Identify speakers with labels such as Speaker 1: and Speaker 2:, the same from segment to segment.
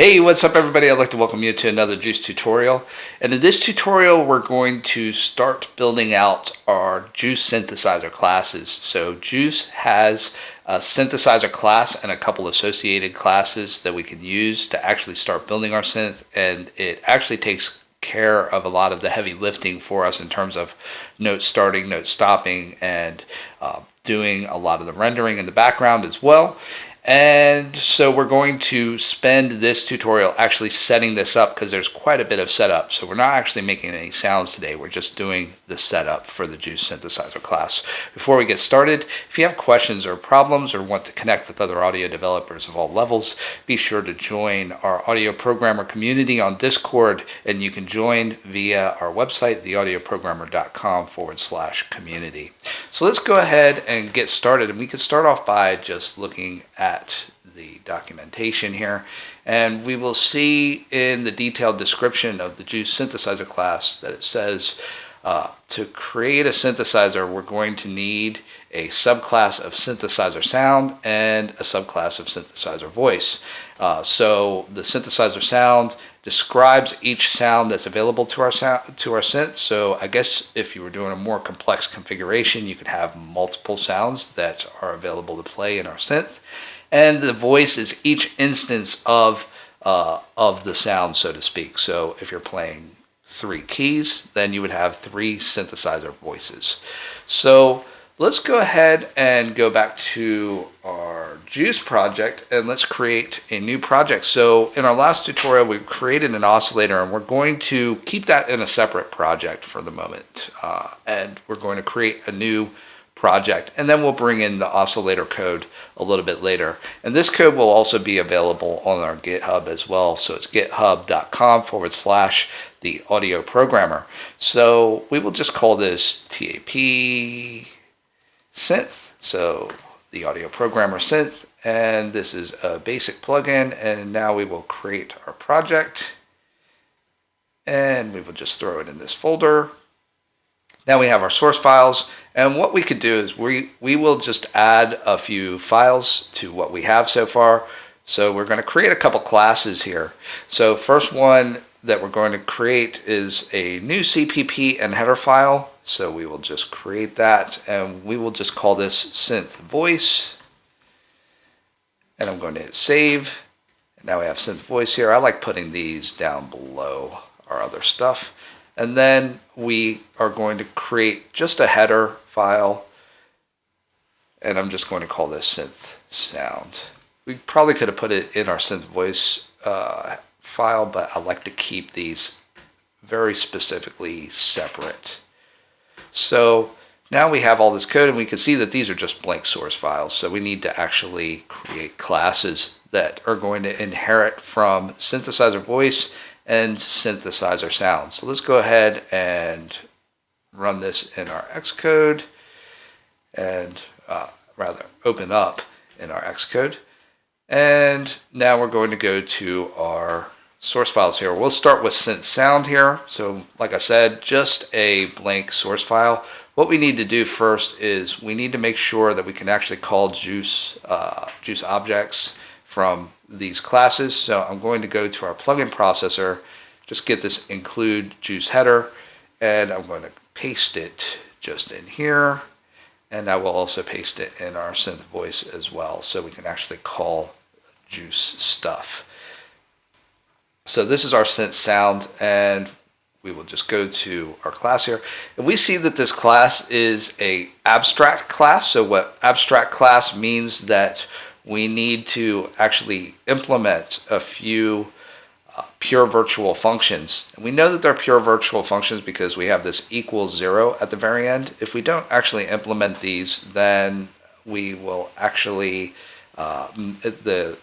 Speaker 1: Hey, what's up everybody? I'd like to welcome you to another Juice tutorial. And in this tutorial, we're going to start building out our Juice synthesizer classes. So Juice has a synthesizer class and a couple associated classes that we can use to actually start building our synth. And it actually takes care of a lot of the heavy lifting for us in terms of note starting, note stopping, and doing a lot of the rendering in the background as well. And so we're going to spend this tutorial actually setting this up because there's quite a bit of setup. So we're not actually making any sounds today. We're just doing the setup for the Juice synthesizer class. Before we get started, if you have questions or problems or want to connect with other audio developers of all levels, be sure to join our audio programmer community on Discord, and you can join via our website, theaudioprogrammer.com/community. So let's go ahead and get started, and we can start off by just looking at the documentation here, and we will see in the detailed description of the Juice synthesizer class that it says to create a synthesizer we're going to need a subclass of synthesizer sound and a subclass of synthesizer voice. So the synthesizer sound describes each sound that's available to our synth. So I guess if you were doing a more complex configuration, you could have multiple sounds that are available to play in our synth. And the voice is each instance of the sound, so to speak. So if you're playing 3 keys, then you would have 3 synthesizer voices. So let's go ahead and go back to our Juice project, and let's create a new project. So in our last tutorial, we created an oscillator, and we're going to keep that in a separate project for the moment. And we're going to create a new project, and then we'll bring in the oscillator code a little bit later. And this code will also be available on our GitHub as well. So it's github.com/theaudioprogrammer. So we will just call this TAP Synth. So the audio programmer synth, and this is a basic plugin. And now we will create our project, and we will just throw it in this folder. Now we have our source files, and what we could do is we will just add a few files to what we have so far. So we're going to create a couple classes here. So first one that we're going to create is a new CPP and header file. So we will just create that, and we will just call this synth voice. And I'm going to hit save. And now we have synth voice here. I like putting these down below our other stuff. And then we are going to create just a header file, and I'm just going to call this synth sound. We probably could have put it in our synth voice file, but I like to keep these very specifically separate. So now we have all this code, and we can see that these are just blank source files. So we need to actually create classes that are going to inherit from synthesizer voice and synthesizer sound. So let's go ahead and run this in our Xcode, and rather open up in our Xcode. And now we're going to go to our source files here. We'll start with synth sound here. So like I said, just a blank source file. What we need to do first is we need to make sure that we can actually call Juice objects from these classes. So I'm going to go to our plugin processor, just get this include Juice header, and I'm going to paste it just in here, and I will also paste it in our synth voice as well, so we can actually call Juice stuff. So this is our synth sound, and we will just go to our class here, and we see that this class is a abstract class. So what abstract class means that we need to actually implement a few pure virtual functions. And we know that they're pure virtual functions because we have this equals 0 at the very end. If we don't actually implement these, then we will actually, the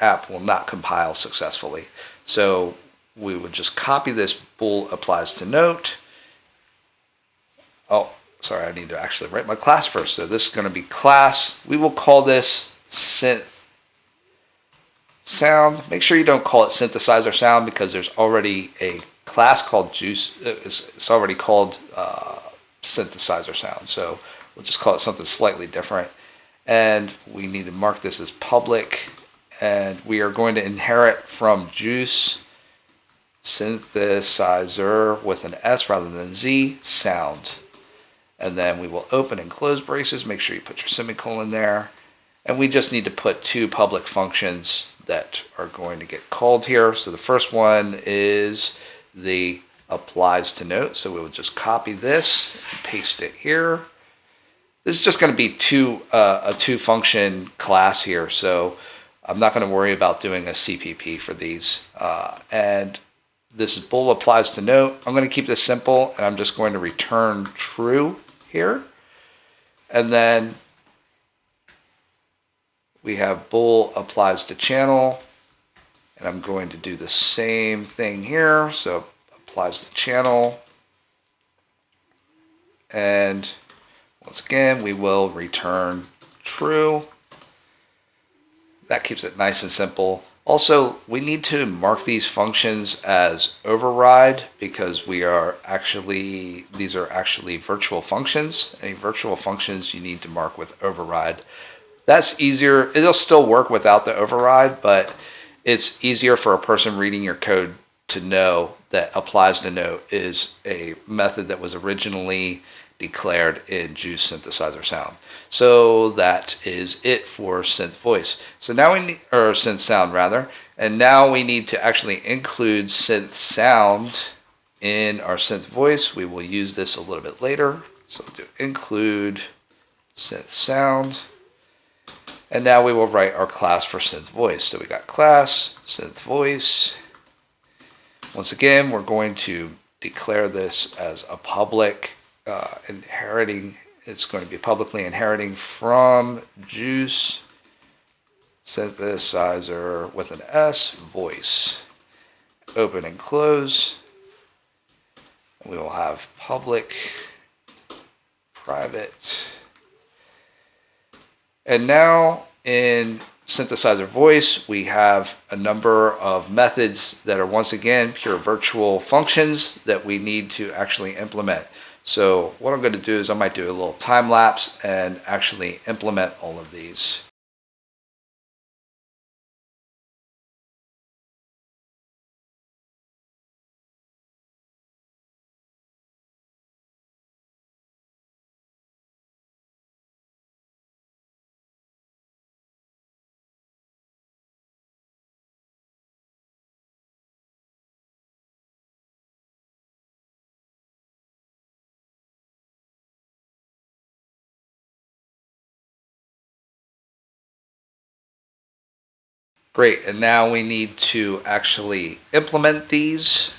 Speaker 1: app will not compile successfully. So we would just copy this bool applies to note. Oh, sorry, I need to actually write my class first. So this is going to be class. We will call this synth sound. Make sure you don't call it synthesizer sound because there's already a class called Juice. It's already called synthesizer sound. So we'll just call it something slightly different. And we need to mark this as public, and we are going to inherit from Juce synthesizer with an S rather than Z sound. And then we will open and close braces. Make sure you put your semicolon there. And we just need to put two public functions that are going to get called here. So the first one is the applies to note. So we will just copy this and paste it here. This is just going to be a two function class here. So I'm not going to worry about doing a CPP for these. And this is bool applies to note. I'm going to keep this simple, and I'm just going to return true here. And then we have bool applies to channel, and I'm going to do the same thing here. So applies to channel, and once again we will return true. That keeps it nice and simple. Also, we need to mark these functions as override because these are actually virtual functions. Any virtual functions you need to mark with override. That's easier. It'll still work without the override, but it's easier for a person reading your code to know that applies to note is a method that was originally declared in Juce synthesizer sound. So that is it for synth voice. So now we need, or synth sound rather, and now we need to actually include synth sound in our synth voice. We will use this a little bit later. So we'll do include synth sound. And now we will write our class for synth voice. So we got class, synth voice. Once again, we're going to declare this as a public inheriting. It's going to be publicly inheriting from Juce synthesizer with an S voice. Open and close. We will have public, private. And now in synthesizer voice, we have a number of methods that are once again pure virtual functions that we need to actually implement. So what I'm going to do is I might do a little time lapse and actually implement all of these. Great, and now we need to actually implement these.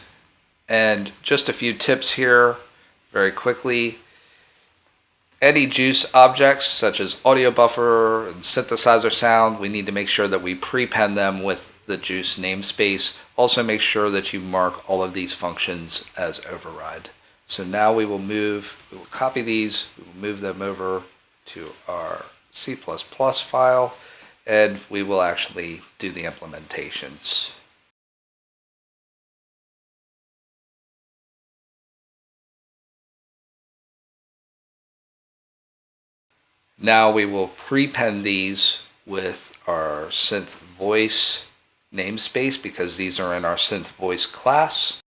Speaker 1: And just a few tips here very quickly. Any Juce objects such as audio buffer and synthesizer sound, we need to make sure that we prepend them with the Juce namespace. Also make sure that you mark all of these functions as override. So now we will copy these, we will move them over to our C++ file, and we will actually do the implementations. Now we will prepend these with our synth voice namespace because these are in our synth voice class.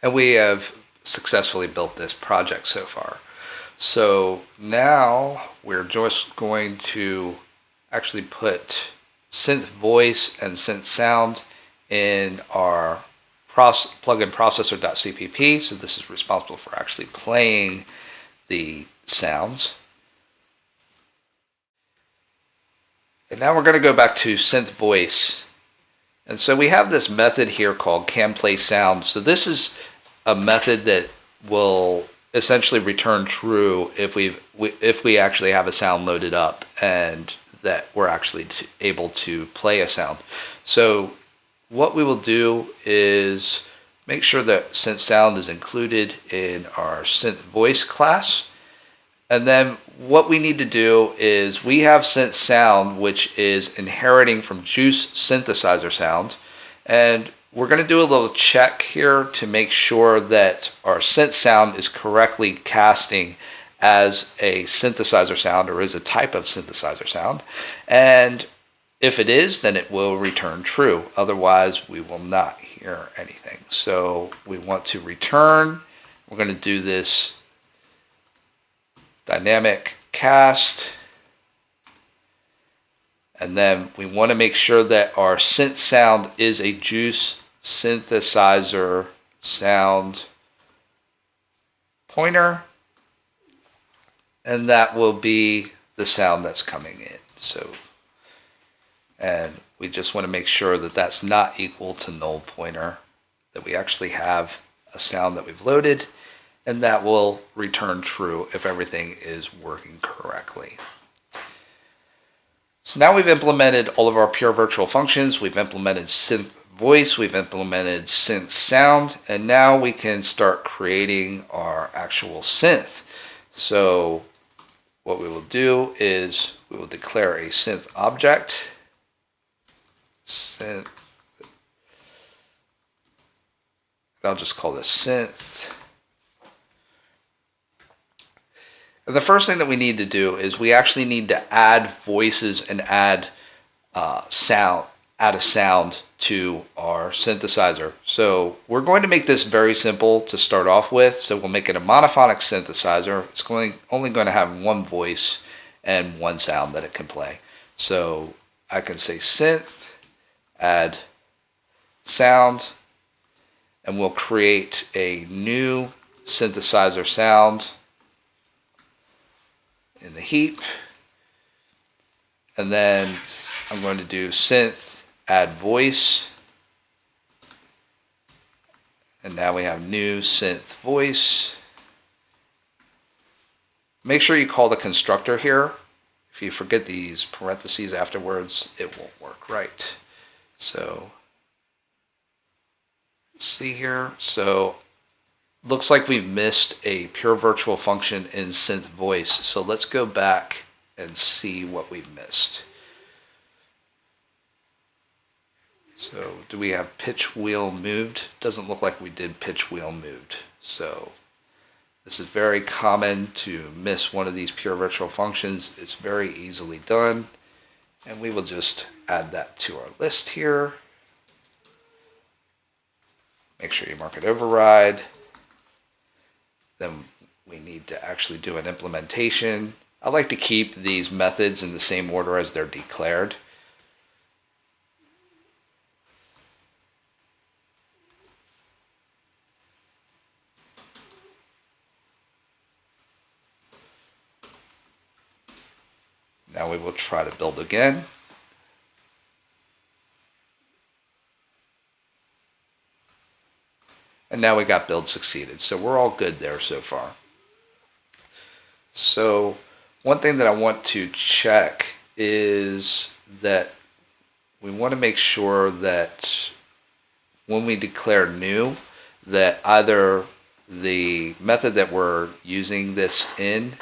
Speaker 1: And we have successfully built this project so far. So now we're just going to actually put synth voice and synth sound in our plugin processor.cpp. So this is responsible for actually playing the sounds. And now we're going to go back to synth voice. And so we have this method here called canPlaySound. So this is a method that will essentially return true if we actually have a sound loaded up and that we're actually able to play a sound. So what we will do is make sure that synth sound is included in our synth voice class. And then what we need to do is we have synth sound, which is inheriting from Juce synthesizer sound. And we're going to do a little check here to make sure that our synth sound is correctly casting as a synthesizer sound or is a type of synthesizer sound. And if it is, then it will return true. Otherwise, we will not hear anything. So we want to return. We're going to do this dynamic cast. And then we want to make sure that our synth sound is a Juce synthesizer sound pointer. And that will be the sound that's coming in. And we just want to make sure that that's not equal to null pointer, that we actually have a sound that we've loaded, and that will return true if everything is working correctly. So now we've implemented all of our pure virtual functions. We've implemented synth voice, we've implemented synth sound, and now we can start creating our actual synth. So what we will do is we will declare a synth object. Synth. I'll just call this synth. And the first thing that we need to do is we actually need to add voices and add a sound to our synthesizer. So we're going to make this very simple to start off with. So we'll make it a monophonic synthesizer. It's only going to have one voice and one sound that it can play. So I can say synth, add sound, and we'll create a new synthesizer sound in the heap. And then I'm going to do synth, add voice. And now we have new synth voice. Make sure you call the constructor here. If you forget these parentheses afterwards, it won't work right. So let's see here. So looks like we've missed a pure virtual function in synth voice. So let's go back and see what we've missed. So do we have pitch wheel moved? Doesn't look like we did pitch wheel moved. So this is very common to miss one of these pure virtual functions. It's very easily done. And we will just add that to our list here. Make sure you mark it override. Then we need to actually do an implementation. I like to keep these methods in the same order as they're declared. Now we will try to build again. And now we got build succeeded. So we're all good there so far. So one thing that I want to check is that we want to make sure that when we declare new, that either the method that we're using this in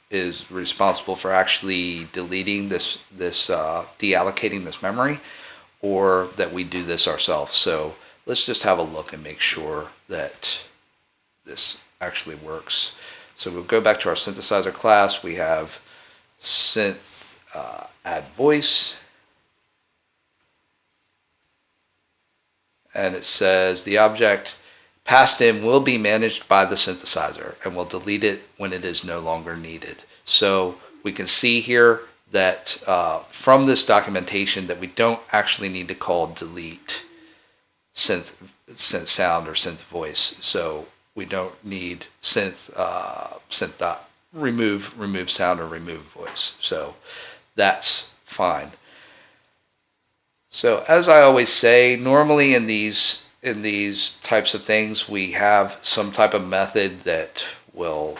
Speaker 1: is responsible for actually deleting this deallocating this memory, or that we do this ourselves. So let's just have a look and make sure that this actually works. So we'll go back to our synthesizer class. We have synth add voice, and it says the object passed in will be managed by the synthesizer and will delete it when it is no longer needed. So we can see here that from this documentation that we don't actually need to call delete synth sound or synth voice. So we don't need synth dot remove sound or remove voice. So that's fine. So as I always say, normally in these types of things, we have some type of method that will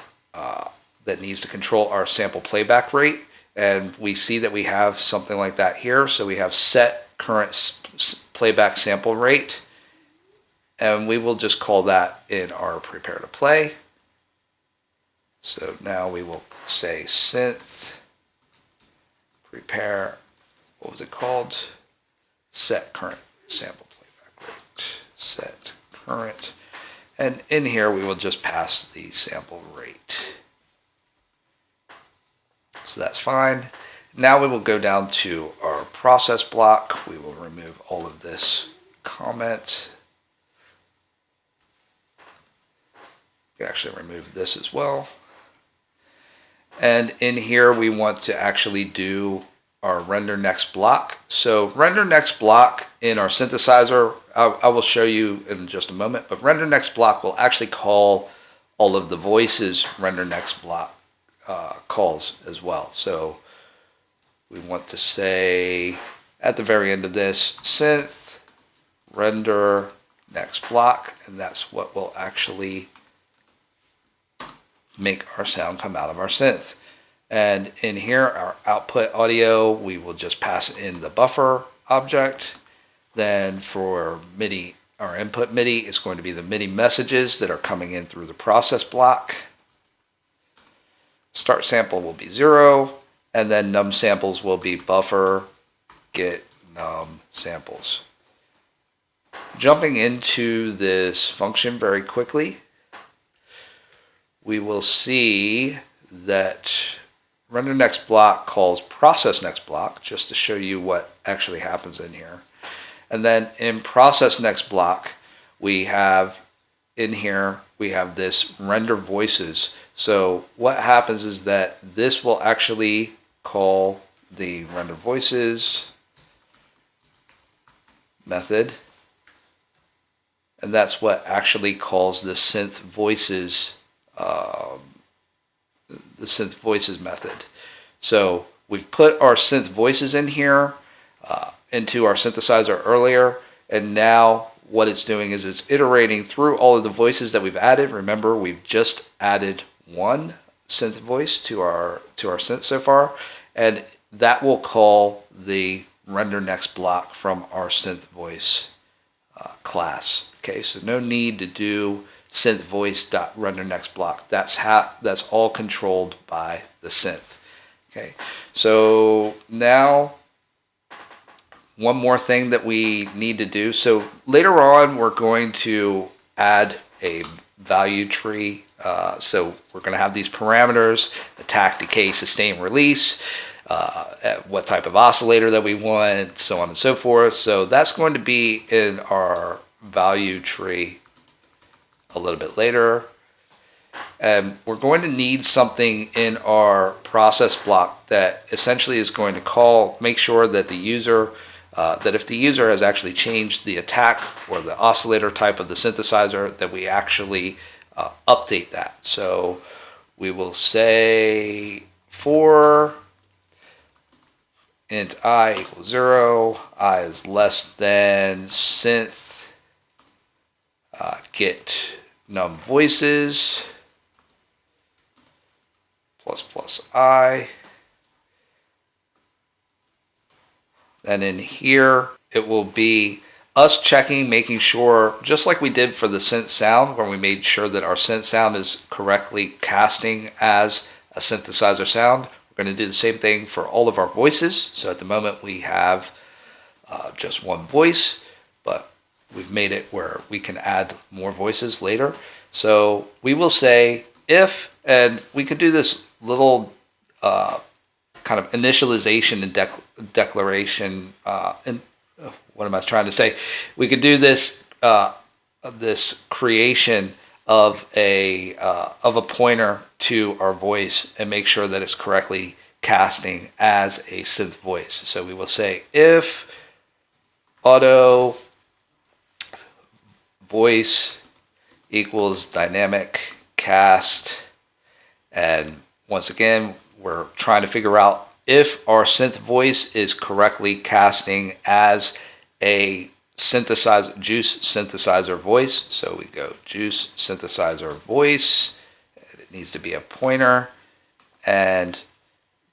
Speaker 1: that needs to control our sample playback rate, and we see that we have something like that here. So we have set current playback sample rate, and we will just call that in our prepare to play. So now we will say synth prepare, what was it called? Set current sample playback rate. set current. And in here, we will just pass the sample rate. So that's fine. Now we will go down to our process block. We will remove all of this comment. We can actually remove this as well. And in here, we want to actually do our render next block. So render next block in our synthesizer, I will show you in just a moment, but render next block will actually call all of the voices render next block calls as well. So we want to say at the very end of this, synth render next block, and that's what will actually make our sound come out of our synth. And in here, our output audio, we will just pass in the buffer object. Then for MIDI, our input MIDI is going to be the MIDI messages that are coming in through the process block. Start sample will be 0, and then num samples will be buffer get num samples. Jumping into this function very quickly, we will see that render next block calls process next block, just to show you what actually happens in here. And then in process next block, we have in here, we have this render voices. So what happens is that this will actually call the render voices method. And that's what actually calls the synth voices method. So we've put our synth voices in here into our synthesizer earlier, and now what it's doing is it's iterating through all of the voices that we've added. Remember, we've just added one synth voice to our synth so far, and that will call the render next block from our synth voice class. Okay, so no need to do synth voice.render next block. That's all controlled by the synth. Okay, so now one more thing that we need to do. So later on, we're going to add a value tree. So we're going to have these parameters: attack, decay, sustain, release, what type of oscillator that we want, so on and so forth. So that's going to be in our value tree a little bit later. And we're going to need something in our process block that essentially is going to make sure that the user, that if the user has actually changed the attack or the oscillator type of the synthesizer, that we actually update that. So we will say for int I equals 0, I is less than synth get num voices plus I. And in here, it will be us checking, making sure, just like we did for the synth sound, where we made sure that our synth sound is correctly casting as a synthesizer sound. We're going to do the same thing for all of our voices. So at the moment, we have just one voice, but we've made it where we can add more voices later. So we will say if, and we could do this little kind of initialization and declaration. And what am I trying to say? We could do this this creation of a pointer to our voice and make sure that it's correctly casting as a synth voice. So we will say if auto voice equals dynamic cast, and once again, we're trying to figure out if our synth voice is correctly casting as a synthesizer, Juice synthesizer voice. So we go Juice synthesizer voice. It needs to be a pointer. And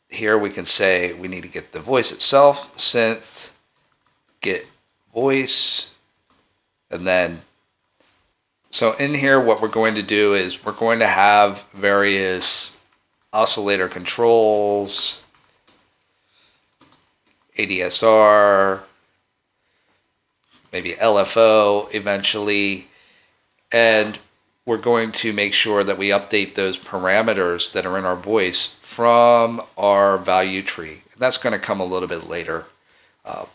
Speaker 1: here we can say we need to get the voice itself, synth get voice. And then, so in here, what we're going to do is we're going to have various oscillator controls, ADSR, maybe LFO eventually. And we're going to make sure that we update those parameters that are in our voice from our value tree. And that's going to come a little bit later.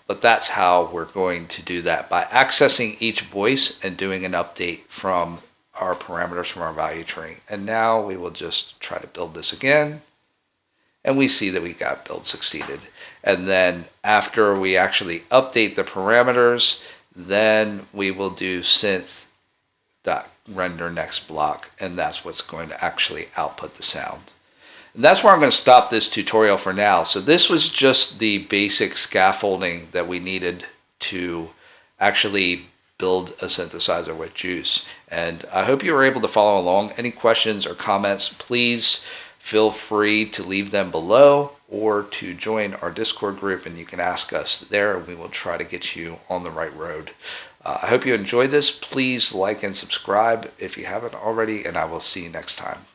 Speaker 1: But that's how we're going to do that, by accessing each voice and doing an update from our parameters from our value tree. And now we will just try to build this again. And we see that we got build succeeded. And then after we actually update the parameters, then we will do synth.render next block. And that's what's going to actually output the sound. And that's where I'm going to stop this tutorial for now. So this was just the basic scaffolding that we needed to actually build a synthesizer with Juce. And I hope you were able to follow along. Any questions or comments, please feel free to leave them below or to join our Discord group, and you can ask us there and we will try to get you on the right road. I hope you enjoyed this. Please like and subscribe if you haven't already, and I will see you next time.